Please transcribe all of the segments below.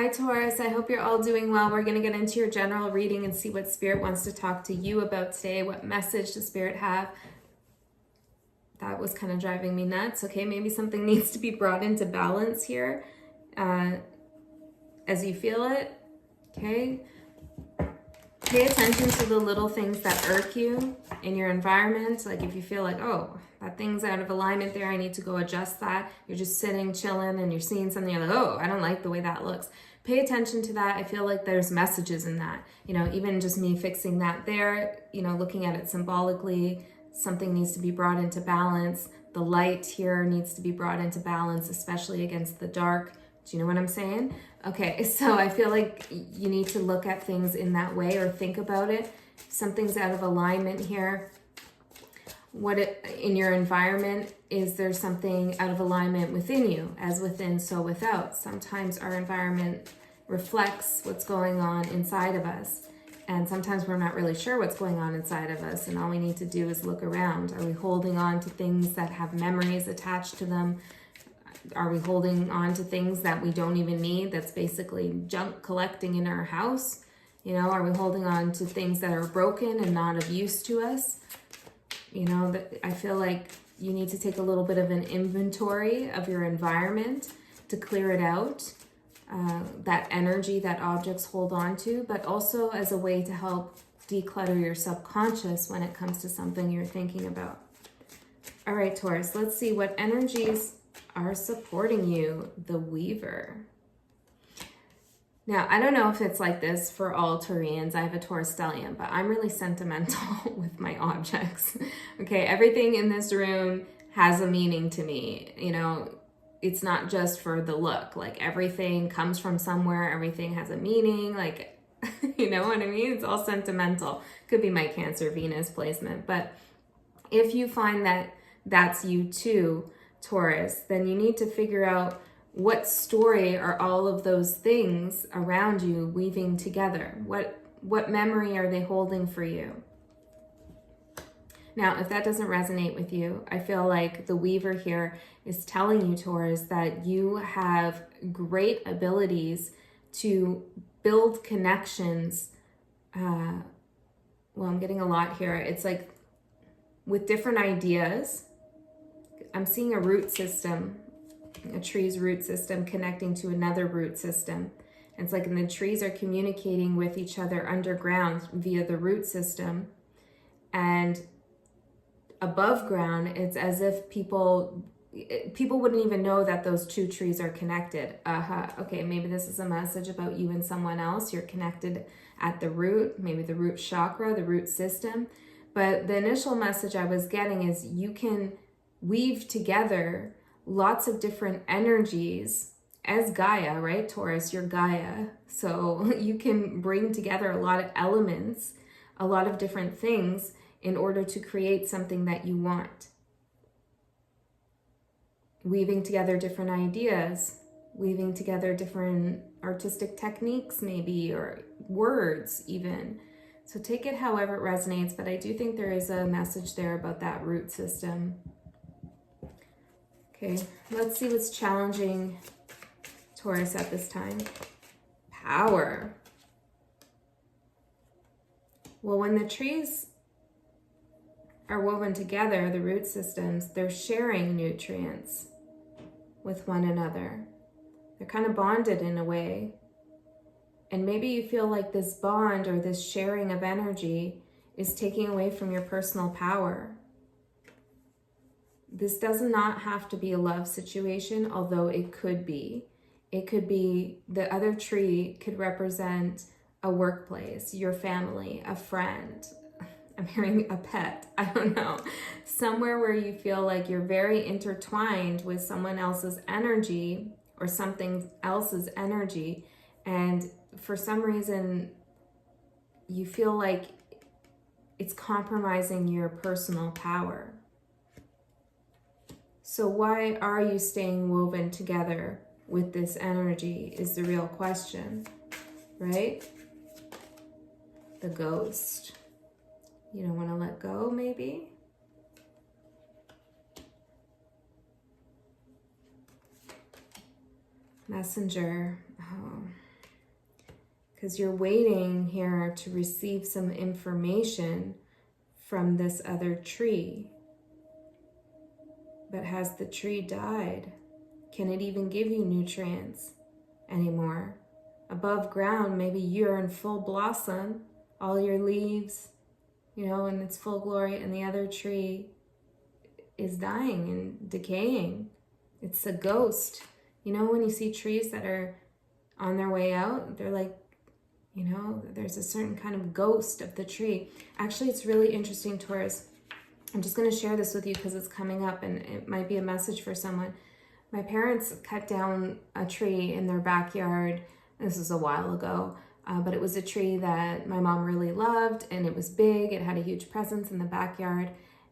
Hi Taurus, I hope you're all doing well. We're going to get into your general reading and see what Spirit wants to talk to you about today. What message does Spirit have? That was kind of driving me nuts. Okay, maybe something needs to be brought into balance here as you feel it. Okay, pay attention to the little things that irk you in your environment. Like if you feel like, oh, that thing's out of alignment there, I need to go adjust that. You're just sitting, chilling, and you're seeing something, you're like, oh, I don't like the way that looks. Pay attention to that. I feel like there's messages in that. You know, even just me fixing that there, you know, looking at it symbolically, something needs to be brought into balance. The light here needs to be brought into balance, especially against the dark. Do you know what I'm saying? Okay, so I feel like you need to look at things in that way or think about it. Something's out of alignment here. In your environment, is there something out of alignment within you? As within, so without. Sometimes our environment reflects what's going on inside of us. And sometimes we're not really sure what's going on inside of us. And all we need to do is look around. Are we holding on to things that have memories attached to them? Are we holding on to things that we don't even need? That's basically junk collecting in our house. You know, are we holding on to things that are broken and not of use to us? You know, I feel like you need to take a little bit of an inventory of your environment to clear it out. That energy that objects hold on to, but also as a way to help declutter your subconscious when it comes to something you're thinking about. All right, Taurus, let's see what energies are supporting you. The Weaver. Now, I don't know if it's like this for all Taurians. I have a Taurus stellium, but I'm really sentimental with my objects. Okay, everything in this room has a meaning to me. You know, it's not just for the look. Like everything comes from somewhere. Everything has a meaning. Like, you know what I mean? It's all sentimental. Could be my Cancer Venus placement. But if you find that that's you too, Taurus, then you need to figure out what story are all of those things around you weaving together? What memory are they holding for you? Now, if that doesn't resonate with you, I feel like the Weaver here is telling you, Taurus, that you have great abilities to build connections. Well, I'm getting a lot here. It's like with different ideas. I'm seeing a root system, a tree's root system connecting to another root system. And it's like, and the trees are communicating with each other underground via the root system. And above ground, it's as if people wouldn't even know that those two trees are connected. Okay, maybe this is a message about you and someone else. You're connected at the root, maybe the root chakra, the root system. But the initial message I was getting is you can weave together lots of different energies as Gaia, right? Taurus, you're Gaia. So you can bring together a lot of elements, a lot of different things in order to create something that you want. Weaving together different ideas, weaving together different artistic techniques maybe, or words even. So take it however it resonates, but I do think there is a message there about that root system. Okay, let's see what's challenging Taurus at this time. Power. Well, when the trees are woven together, the root systems, they're sharing nutrients with one another. They're kind of bonded in a way. And maybe you feel like this bond or this sharing of energy is taking away from your personal power. This does not have to be a love situation, although it could be. It could be, the other tree could represent a workplace, your family, a friend. I'm hearing a pet, I don't know. Somewhere where you feel like you're very intertwined with someone else's energy or something else's energy. And for some reason, you feel like it's compromising your personal power. So why are you staying woven together with this energy is the real question, right? The Ghost. You don't want to let go, maybe? Messenger. Oh. because you're waiting here to receive some information from this other tree. But has the tree died? Can it even give you nutrients anymore? Above ground, maybe you're in full blossom, all your leaves, you know, in its full glory, and the other tree is dying and decaying. It's a ghost. You know, when you see trees that are on their way out, they're like, you know, there's a certain kind of ghost of the tree. Actually, it's really interesting, Taurus. I'm just going to share this with you because it's coming up and it might be a message for someone. My parents cut down a tree in their backyard. This was a while ago, but it was a tree that my mom really loved, and it was big. It had a huge presence in the backyard.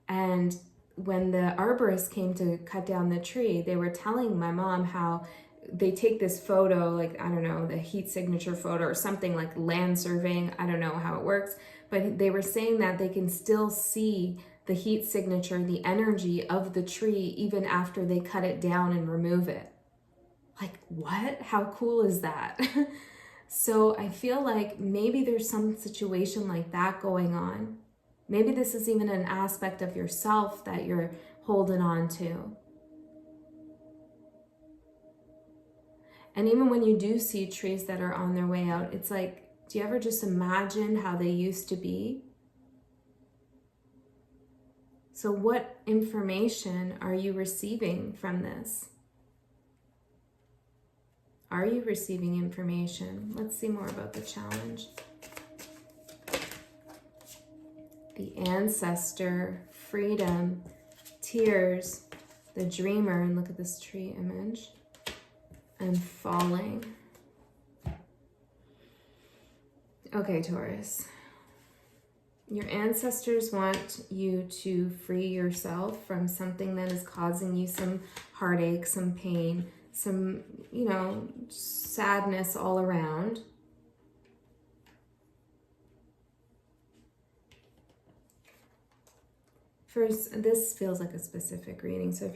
And when the arborist came to cut down the tree, they were telling my mom how they take this photo, like, I don't know, the heat signature photo or something, like land surveying. I don't know how it works, but they were saying that they can still see the heat signature, the energy of the tree, even after they cut it down and remove it. Like, what? How cool is that? So I feel like maybe there's some situation like that going on. Maybe this is even an aspect of yourself that you're holding on to. And even when you do see trees that are on their way out, it's like, do you ever just imagine how they used to be? So what information are you receiving from this? Are you receiving information? Let's see more about the challenge. The ancestor, freedom, tears, the dreamer, and look at this tree image, and falling. Okay, Taurus. Your ancestors want you to free yourself from something that is causing you some heartache, some pain, some, you know, sadness all around. First, this feels like a specific reading, so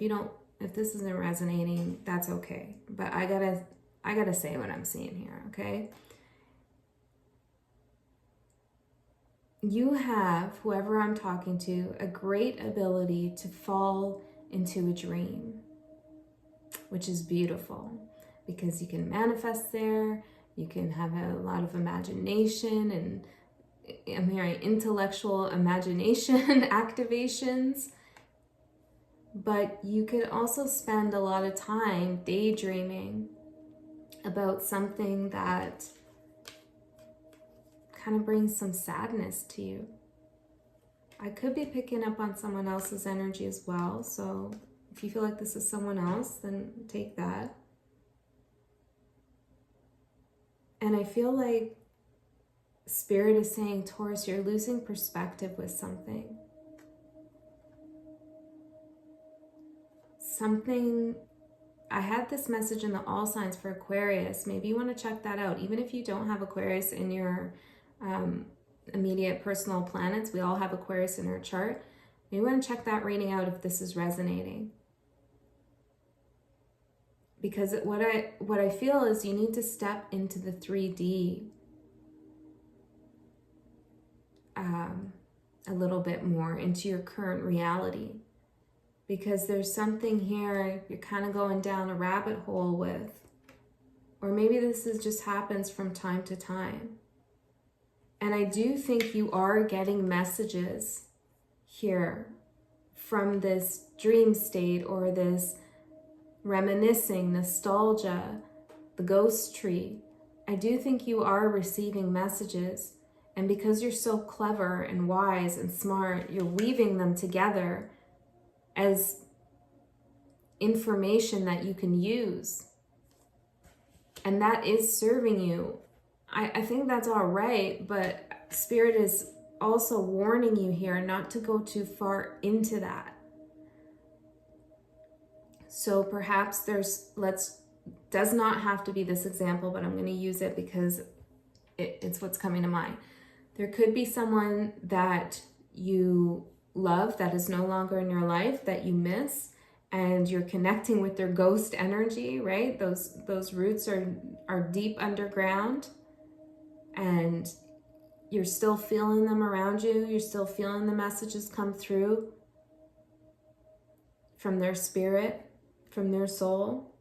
if this isn't resonating, that's okay. But I gotta say what I'm seeing here, okay? You have, whoever I'm talking to, a great ability to fall into a dream, which is beautiful because you can manifest there, you can have a lot of imagination, and I'm hearing intellectual imagination activations, but you could also spend a lot of time daydreaming about something that kind of brings some sadness to you. I could be picking up on someone else's energy as well, so if you feel like this is someone else, then take that. And I feel like Spirit is saying, Taurus, you're losing perspective with something. I had this message in the all signs for Aquarius. Maybe you want to check that out. Even if you don't have Aquarius in your immediate personal planets, we all have Aquarius in our chart. You want to check that reading out if this is resonating. Because what I feel is you need to step into the 3D a little bit more, into your current reality. Because there's something here you're kind of going down a rabbit hole with. Or maybe this just happens from time to time. And I do think you are getting messages here from this dream state or this reminiscing, nostalgia, the ghost tree. I do think you are receiving messages. And because you're so clever and wise and smart, you're weaving them together as information that you can use. And that is serving you. I think that's all right, but Spirit is also warning you here not to go too far into that. So perhaps does not have to be this example, but I'm going to use it because it's what's coming to mind. There could be someone that you love that is no longer in your life, that you miss, and you're connecting with their ghost energy, right? Those roots are deep underground. and you're still feeling them around you. You're still feeling the messages come through from their spirit, from their soul,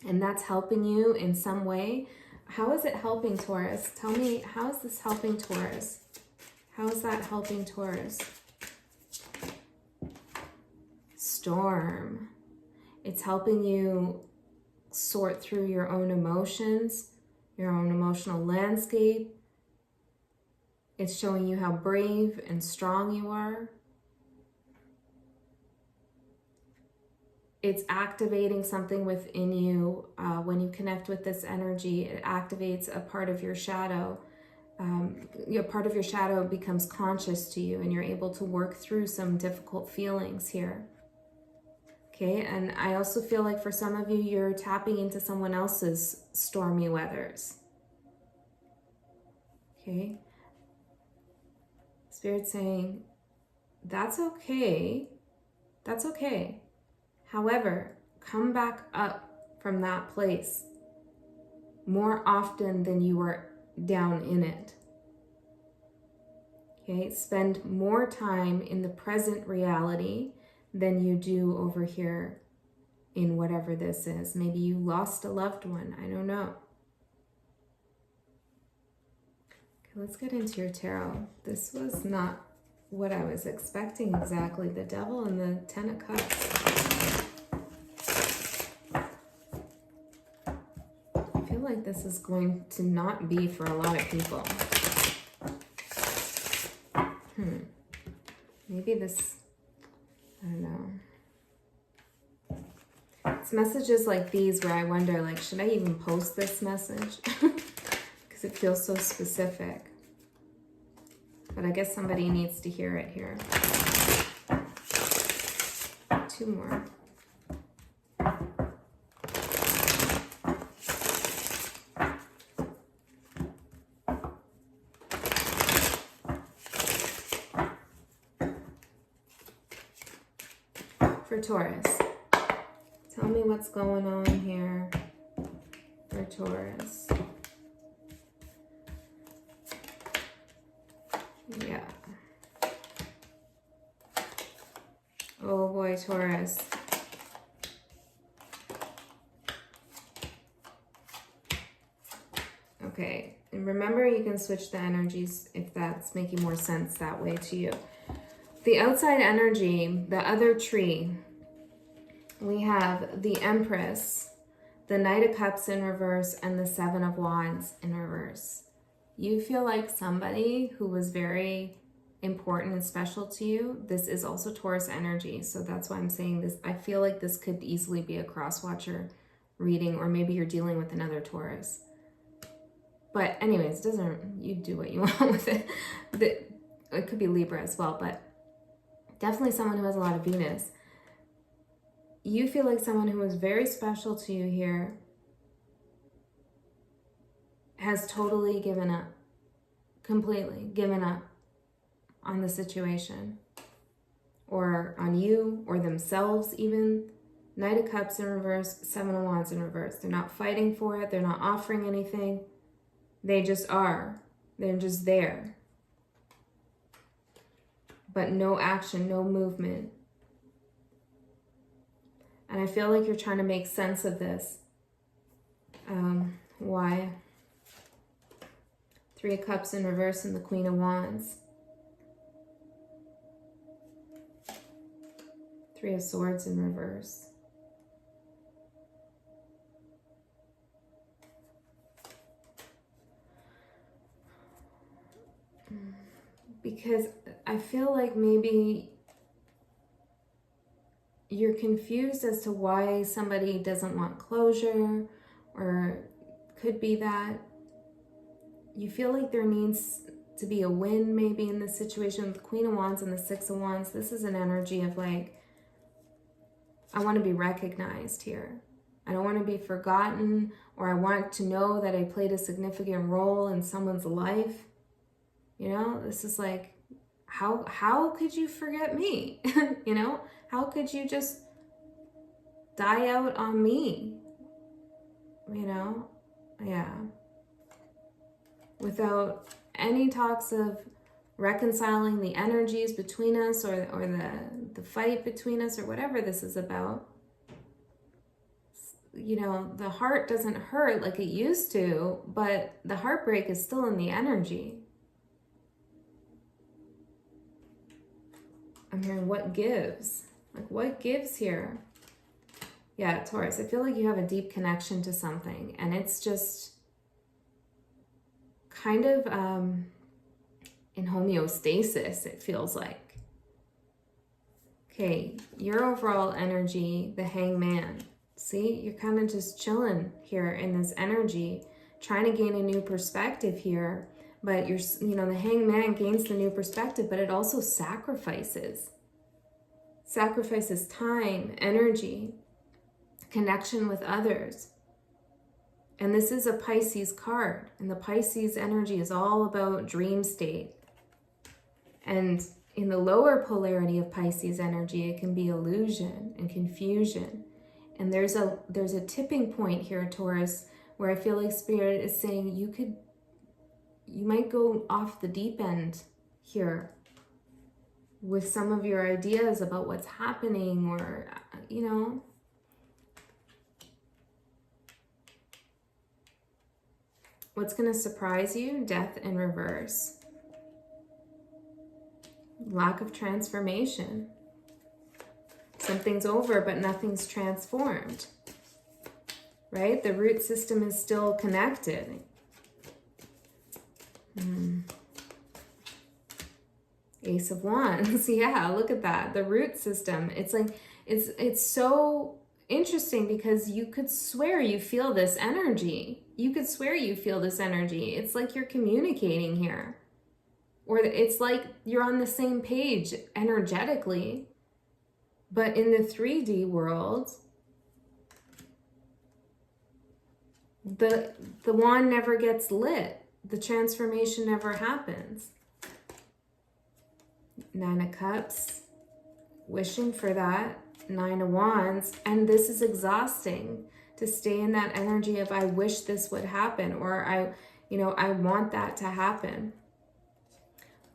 and that's helping you in some way. How is it helping, Taurus? Tell me, how is this helping, Taurus? How is that helping, Taurus? Storm. It's helping you sort through your own emotions, your own emotional landscape. It's showing you how brave and strong you are. It's activating something within you. When you connect with this energy, it activates a part of your shadow. Part of your shadow becomes conscious to you, and you're able to work through some difficult feelings here. Okay, and I also feel like for some of you, you're tapping into someone else's stormy weathers. Okay. Spirit's saying, that's okay. That's okay. However, come back up from that place more often than you were down in it. Okay, spend more time in the present reality than you do over here in whatever this is. Maybe you lost a loved one. I don't know. Okay, let's get into your tarot. This was not what I was expecting exactly. The Devil and the Ten of Cups. I feel like this is going to not be for a lot of people. Maybe this, I don't know. It's messages like these where I wonder, like, should I even post this message? Because it feels so specific. But I guess somebody needs to hear it here. Two more. For Taurus, tell me what's going on here for Taurus. Yeah. Oh boy, Taurus. Okay, and remember you can switch the energies if that's making more sense that way to you. The outside energy, the other tree, we have the Empress, the Knight of Cups in reverse, and the Seven of Wands in reverse. You feel like somebody who was very important and special to you. This is also Taurus energy, so that's why I'm saying this. I feel like this could easily be a cross-watcher reading, or maybe you're dealing with another Taurus. But anyways, you do what you want with it. It could be Libra as well, but definitely someone who has a lot of Venus. You feel like someone who is very special to you here has totally given up, completely given up on the situation, or on you, or themselves even. Knight of Cups in reverse, Seven of Wands in reverse. They're not fighting for it. They're not offering anything. They just are. They're just there. But no action, no movement. And I feel like you're trying to make sense of this. Why? Three of Cups in reverse and the Queen of Wands. Three of Swords in reverse. Because I feel like maybe you're confused as to why somebody doesn't want closure, or could be that you feel like there needs to be a win maybe in this situation with the Queen of Wands and the Six of Wands. This is an energy of like, I want to be recognized here. I don't want to be forgotten, or I want to know that I played a significant role in someone's life. You know, this is like, how could you forget me? You know, how could you just die out on me? You know, yeah. without any talks of reconciling the energies between us, or the fight between us, or whatever this is about. You know, the heart doesn't hurt like it used to, but the heartbreak is still in the energy. I'm hearing what gives. Like, what gives here? Yeah, Taurus, I feel like you have a deep connection to something, and it's just kind of in homeostasis, it feels like. Okay, your overall energy, the Hangman. See, you're kind of just chilling here in this energy, trying to gain a new perspective here. But you're, you know, the Hangman gains the new perspective, but it also sacrifices time, energy, connection with others. And this is a Pisces card, and the Pisces energy is all about dream state. And in the lower polarity of Pisces energy, it can be illusion and confusion. And there's a tipping point here, Taurus, where I feel like Spirit is saying you might go off the deep end here with some of your ideas about what's happening, or, you know. What's going to surprise you? Death in reverse. Lack of transformation. Something's over, but nothing's transformed. Right? The root system is still connected. Ace of Wands. Yeah, look at that. The root system. It's like, it's so interesting, because you could swear you feel this energy. You could swear you feel this energy. It's like you're communicating here. Or it's like you're on the same page energetically. But in the 3D world, the wand never gets lit. The transformation never happens. 9 of Cups, wishing for that. 9 of Wands, and this is exhausting to stay in that energy of I wish this would happen, or I want that to happen.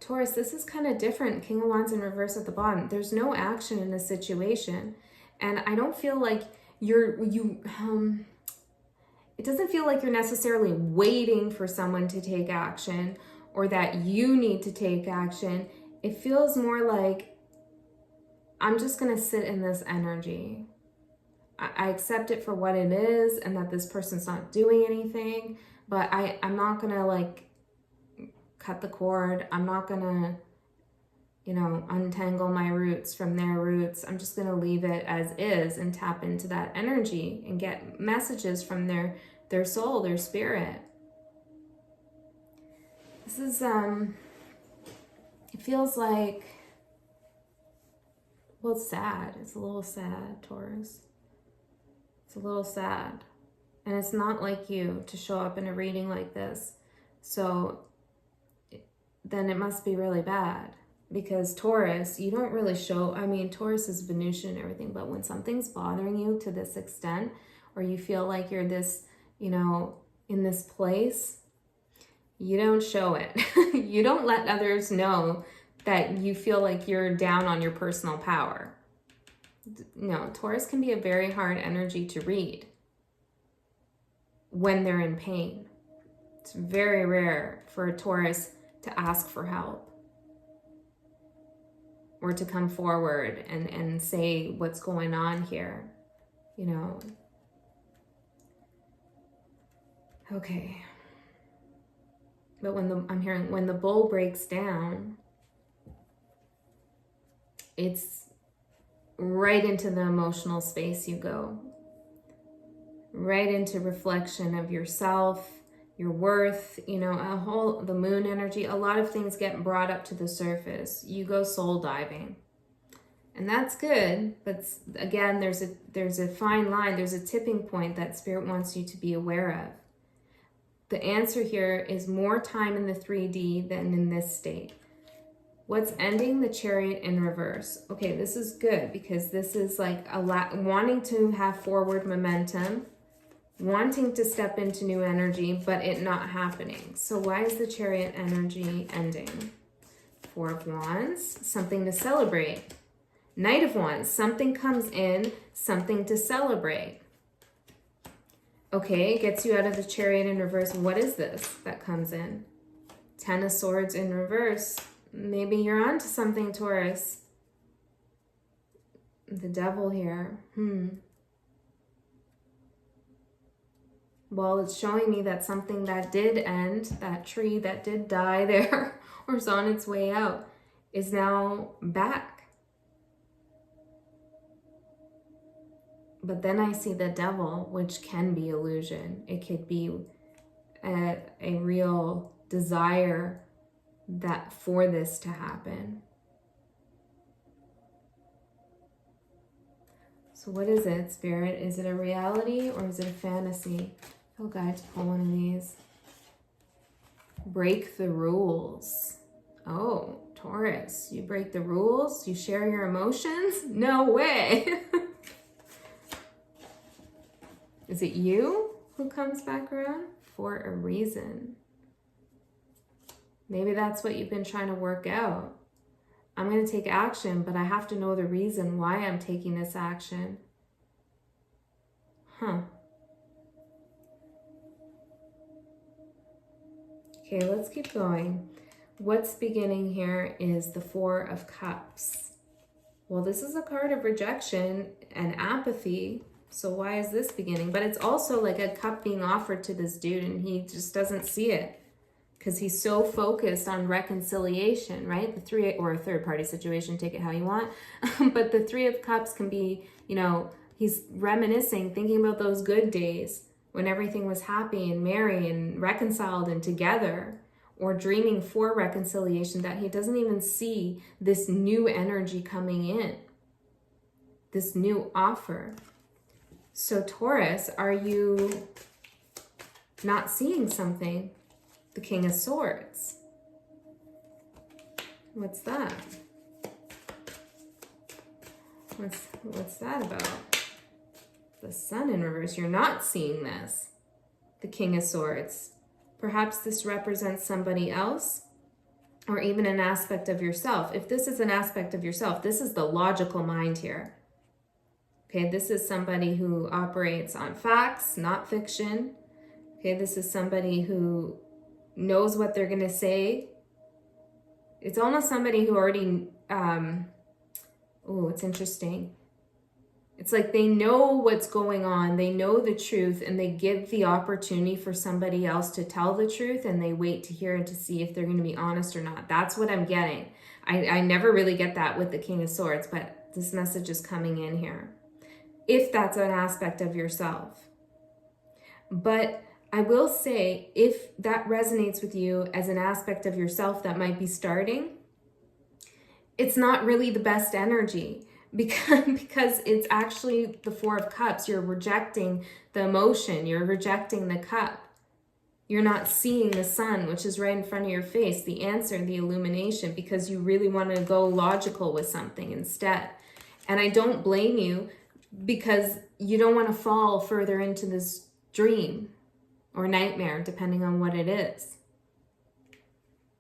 Taurus, this is kind of different. King of Wands in reverse at the bottom. There's no action in this situation, and I don't feel like it doesn't feel like you're necessarily waiting for someone to take action, or that you need to take action. It feels more like, I'm just going to sit in this energy. I accept it for what it is, and that this person's not doing anything, but I'm not going to like cut the cord. I'm not going to, untangle my roots from their roots. I'm just going to leave it as is and tap into that energy and get messages from their soul, their spirit. This is, it feels like, well, it's sad. It's a little sad, Taurus. It's a little sad. And it's not like you to show up in a reading like this. So then it must be really bad. Because Taurus, you don't really show, Taurus is Venusian and everything, but when something's bothering you to this extent, or you feel like you're this, in this place, you don't show it. You don't let others know that you feel like you're down on your personal power. No, Taurus can be a very hard energy to read when they're in pain. It's very rare for a Taurus to ask for help or to come forward and say what's going on here, Okay. But when the bull breaks down, it's right into the emotional space you go. Right into reflection of yourself, your worth, the moon energy. A lot of things get brought up to the surface. You go soul diving. And that's good, but again, there's a fine line, there's a tipping point that Spirit wants you to be aware of. The answer here is more time in the 3D than in this state. What's ending? The Chariot in reverse. Okay, this is good because this is like wanting to have forward momentum, wanting to step into new energy, but it not happening. So why is the Chariot energy ending? Four of Wands, something to celebrate. Knight of Wands, something comes in, something to celebrate. Okay, it gets you out of the Chariot in reverse. What is this that comes in? Ten of Swords in reverse. Maybe you're onto something, Taurus. The Devil here. Well, it's showing me that something that did end, that tree that did die there, or is on its way out, is now back. But then I see the Devil, which can be illusion. It could be a real desire that for this to happen. So what is it, Spirit? Is it a reality or is it a fantasy? Feel guide to pull one of these. Break the rules. Oh, Taurus, you break the rules? You share your emotions? No way. Is it you who comes back around? For a reason. Maybe that's what you've been trying to work out. I'm going to take action, but I have to know the reason why I'm taking this action. Okay, let's keep going. What's beginning here is the Four of Cups. Well, this is a card of rejection and apathy. So why is this beginning? But it's also like a cup being offered to this dude and he just doesn't see it because he's so focused on reconciliation, right? The three, or a third party situation, take it how you want. But the Three of Cups can be, you know, he's reminiscing, thinking about those good days when everything was happy and merry and reconciled and together, or dreaming for reconciliation that he doesn't even see this new energy coming in, this new offer. So Taurus, are you not seeing something? The King of Swords. What's that? What's that about? The Sun in reverse. You're not seeing this. The King of Swords. Perhaps this represents somebody else or even an aspect of yourself. If this is an aspect of yourself, this is the logical mind here. Okay, this is somebody who operates on facts, not fiction. Okay, this is somebody who knows what they're going to say. It's almost somebody who already, it's interesting. It's like they know what's going on, they know the truth, and they give the opportunity for somebody else to tell the truth, and they wait to hear and to see if they're going to be honest or not. That's what I'm getting. I never really get that with the King of Swords, but this message is coming in here. If that's an aspect of yourself. But I will say, if that resonates with you as an aspect of yourself that might be starting, it's not really the best energy. Because it's actually the Four of Cups. You're rejecting the emotion. You're rejecting the cup. You're not seeing the sun, which is right in front of your face, the answer, the illumination, because you really want to go logical with something instead. And I don't blame you because you don't want to fall further into this dream or nightmare, depending on what it is.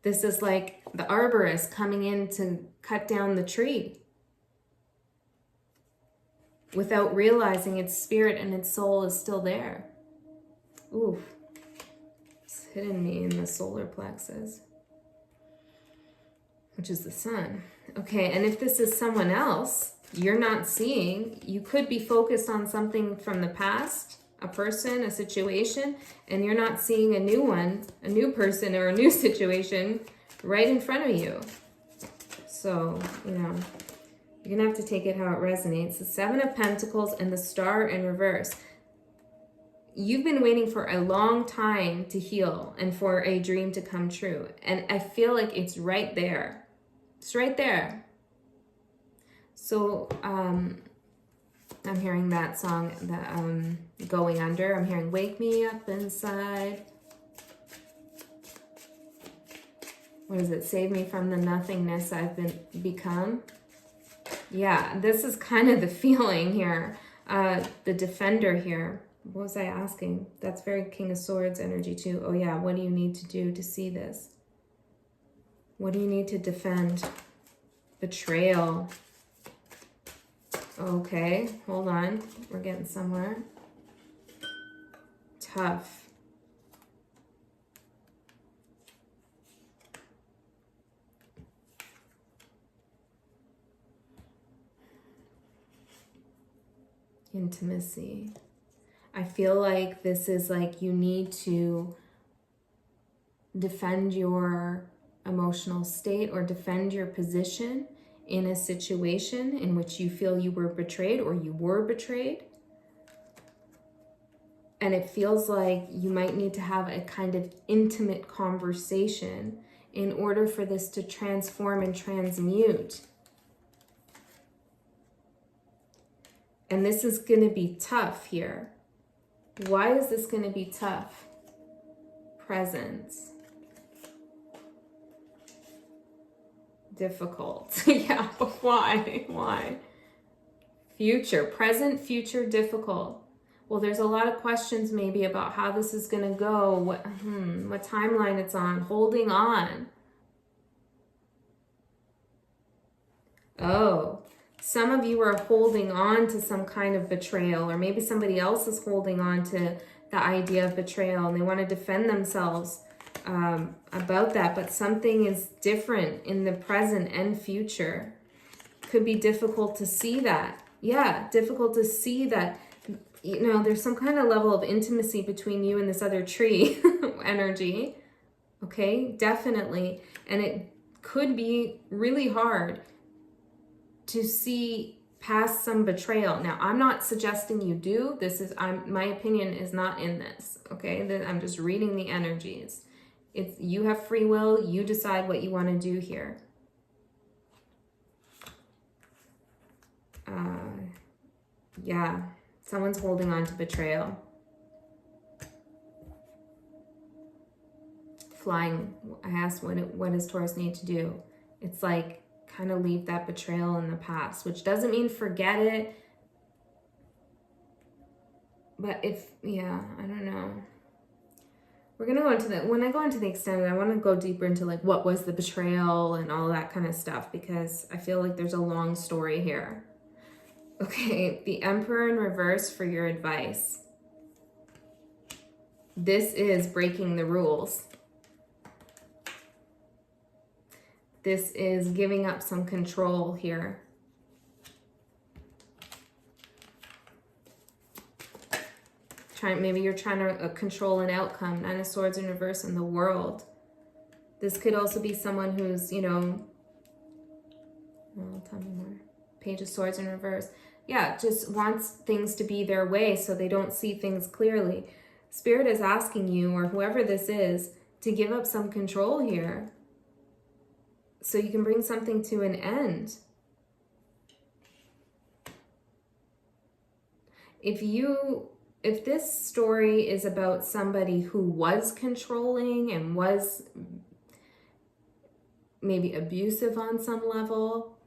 This is like the arborist coming in to cut down the tree, without realizing its spirit and its soul is still there. Oof. It's hitting me in the solar plexus, which is the sun. Okay, and if this is someone else you're not seeing, you could be focused on something from the past, a person, a situation, and you're not seeing a new one, a new person or a new situation right in front of you. So, you're going to have to take it how it resonates. The Seven of Pentacles and the Star in reverse. You've been waiting for a long time to heal and for a dream to come true. And I feel like it's right there. It's right there. So I'm hearing that song, the Going Under. I'm hearing Wake Me Up Inside. What is it? Save me from the nothingness I've become. Yeah, this is kind of the feeling here. The Defender here. What was I asking? That's very King of Swords energy too. Oh yeah, what do you need to do to see this? What do you need to defend? Betrayal. Okay, hold on. We're getting somewhere. Tough. Intimacy. I feel like this is like you need to defend your emotional state or defend your position in a situation in which you feel you were betrayed or you were betrayed. And it feels like you might need to have a kind of intimate conversation in order for this to transform and transmute. And this is going to be tough here. Why is this going to be tough? Presence. Difficult. Yeah, but why? Why? Future. Present, future, difficult. Well, there's a lot of questions maybe about how this is going to go, what timeline it's on, holding on. Oh, some of you are holding on to some kind of betrayal, or maybe somebody else is holding on to the idea of betrayal and they want to defend themselves about that, but something is different in the present and future. Could be difficult to see that. Yeah, difficult to see that. You know, there's some kind of level of intimacy between you and this other tree energy. Okay, definitely. And it could be really hard to see past some betrayal. Now, I'm not suggesting you do. This is, my opinion is not in this. Okay, I'm just reading the energies. It's, you have free will. You decide what you want to do here. Yeah. Someone's holding on to betrayal. Flying. I asked what does Taurus need to do? It's like kind of leave that betrayal in the past, which doesn't mean forget it. But if, yeah, I don't know. We're going to go into the, when I go into the extended, I want to go deeper into like what was the betrayal and all that kind of stuff, because I feel like there's a long story here. Okay, the Emperor in reverse for your advice. This is breaking the rules. This is giving up some control here. Maybe you're trying to control an outcome. Nine of Swords in reverse in the world. This could also be someone who's, you know, tell me more. Page of Swords in reverse. Yeah, just wants things to be their way so they don't see things clearly. Spirit is asking you, or whoever this is, to give up some control here so you can bring something to an end. If this story is about somebody who was controlling and was maybe abusive on some level,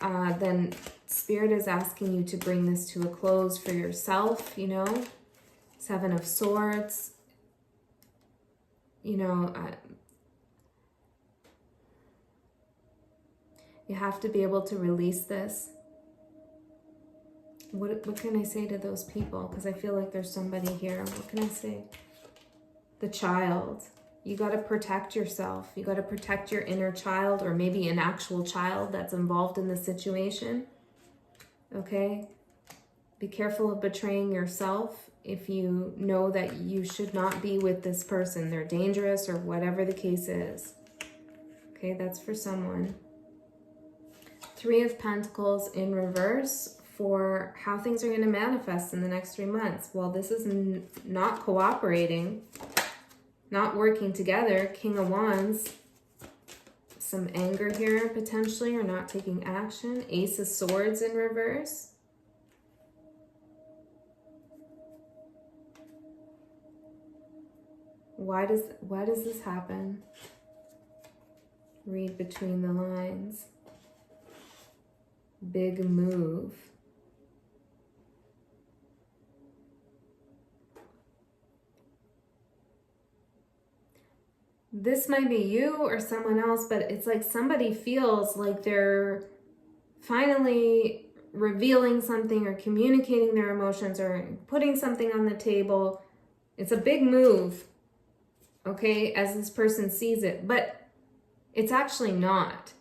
then Spirit is asking you to bring this to a close for yourself, you know. Seven of Swords. You know, you have to be able to release this. What can I say to those people? Because I feel like there's somebody here. What can I say? The child. You got to protect yourself. You got to protect your inner child, or maybe an actual child that's involved in the situation. Okay? Be careful of betraying yourself if you know that you should not be with this person. They're dangerous or whatever the case is. Okay, that's for someone. Three of Pentacles in reverse for how things are going to manifest in the next 3 months. Well, this is not cooperating, not working together. King of Wands, some anger here potentially, or not taking action. Ace of Swords in reverse. Why does this happen? Read between the lines. Big move. this might be you or someone else, but it's like somebody feels like they're finally revealing something or communicating their emotions or putting something on the table. It's a big move, okay, as this person sees it, but it's actually not.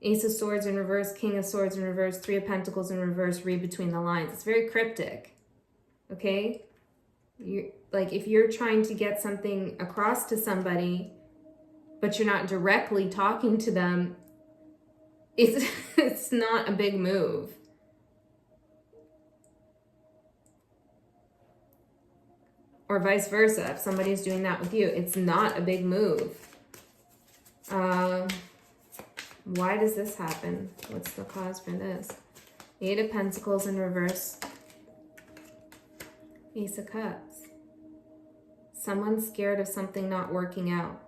Ace of Swords in reverse, King of Swords in reverse, Three of Pentacles in reverse, read between the lines. It's very cryptic, okay? Like if you're trying to get something across to somebody, but you're not directly talking to them, it's not a big move. Or vice versa, if somebody's doing that with you, it's not a big move. Why does this happen? What's the cause for this? Eight of Pentacles in reverse. Ace of Cups. Someone's scared of something not working out.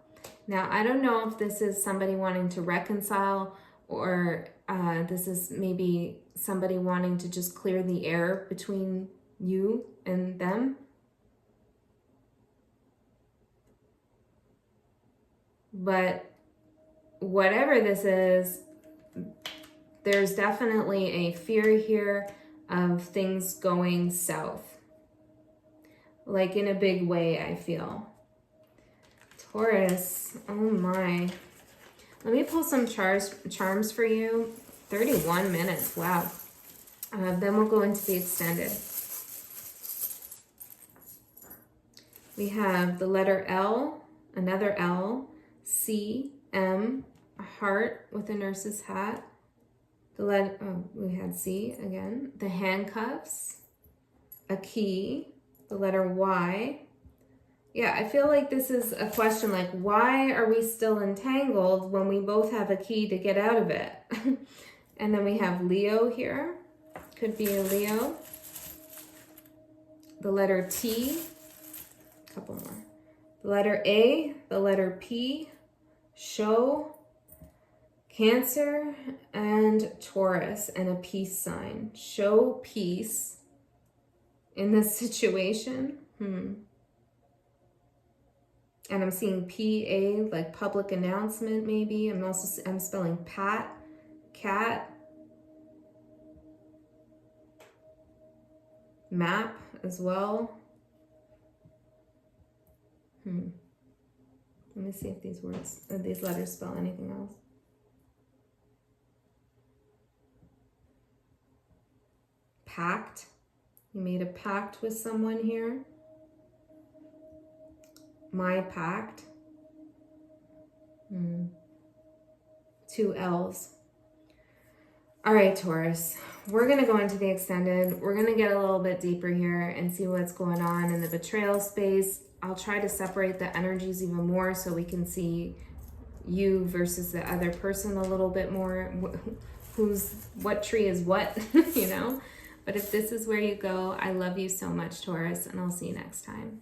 Now, I don't know if this is somebody wanting to reconcile, or this is maybe somebody wanting to just clear the air between you and them. But whatever this is, there's definitely a fear here of things going south. Like in a big way, I feel. Taurus, oh my. Let me pull some charms for you. 31 minutes, wow. Then we'll go into the extended. We have the letter L, another L, C, M, a heart with a nurse's hat. The letter, oh, we had C again. The handcuffs, a key, the letter Y. Yeah, I feel like this is a question like, why are we still entangled when we both have a key to get out of it? And then we have Leo here. Could be a Leo. The letter T. A couple more. The letter A, the letter P, show, Cancer, and Taurus, and a peace sign. Show peace in this situation. And I'm seeing P-A, like public announcement maybe. I'm spelling pat, cat, map as well. Let me see if these words, these letters spell anything else. Pact. You made a pact with someone here. My pact. 2 L's. All right, Taurus. We're going to go into the extended. We're going to get a little bit deeper here and see what's going on in the betrayal space. I'll try to separate the energies even more so we can see you versus the other person a little bit more. What tree is what, you know? But if this is where you go, I love you so much, Taurus, and I'll see you next time.